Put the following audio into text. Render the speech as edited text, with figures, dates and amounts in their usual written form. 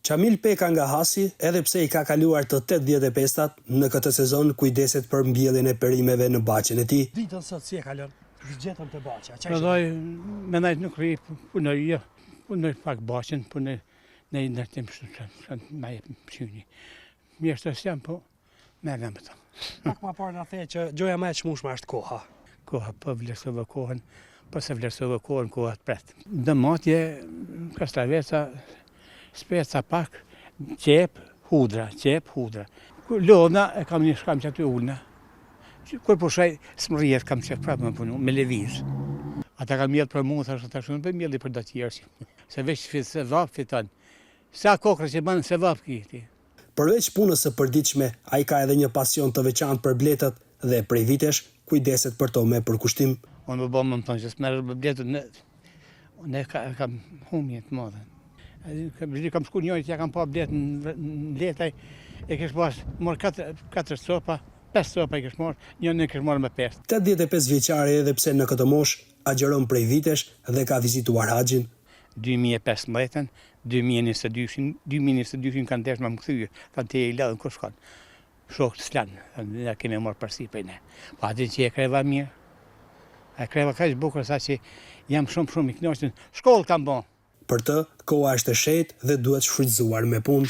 Qamil Peka nga Hasi, edhe pse i ka kaluar të 85-tat, në këtë sezon kujdeset për mbjelljen e perimeve në baqen e tij. Ditën sot si e kalon? Gjetën të baqja. Edhe mendoj nuk rri punoj, punoj pak baqen, punoj në ndërtim shumë më pshuni. Mirë të jam, po merrem me ta. Pak më parë na the që gjoja më e çmueshme është koha. Koha po vlerësova kohën, po se vlerësova kohën, koha të pret. Dëmatje, kastraveca, speca pak, qep, hudra. Lodha e kam një shkam që aty ulna. Kur pushaj, smërrijet kam që prapë më punu, me leviz. Ata kam mjellë për mu, thashtë të shumë, për mjellë për do tjerë. Se veç se vap fiton. Sa kokra që banë se vap kiti. Përveç punës së përditshme, ai ka edhe një pasion të veçantë për bletët dhe prej vitesh kujdeset për to me përkushtim. Unë më bëmë më thonë që s'merë për bletët, ne kam humje të madhe. Kam shku njëri që ja kam pa bletën në letaj, e kështë pas morë 4 sopa, 5 sopa i kështë morë, njën e kështë morë me 5. 85 vjeçari edhe pse në këtë mosh, agjeron prej vitesh dhe ka vizituar haxhin. 2015, 2022 kanë desh më këthyë, kanë të e i ladhën kështë kanë. Shokë të slanë, ne kemi morë përsi për ne. Po atin që e kreva mirë, e kreva ka që bukur sa që jam shumë i knaqën, shkollë kam bon. Për të, koha është e shejtë dhe duhet shfrytëzuar me punë.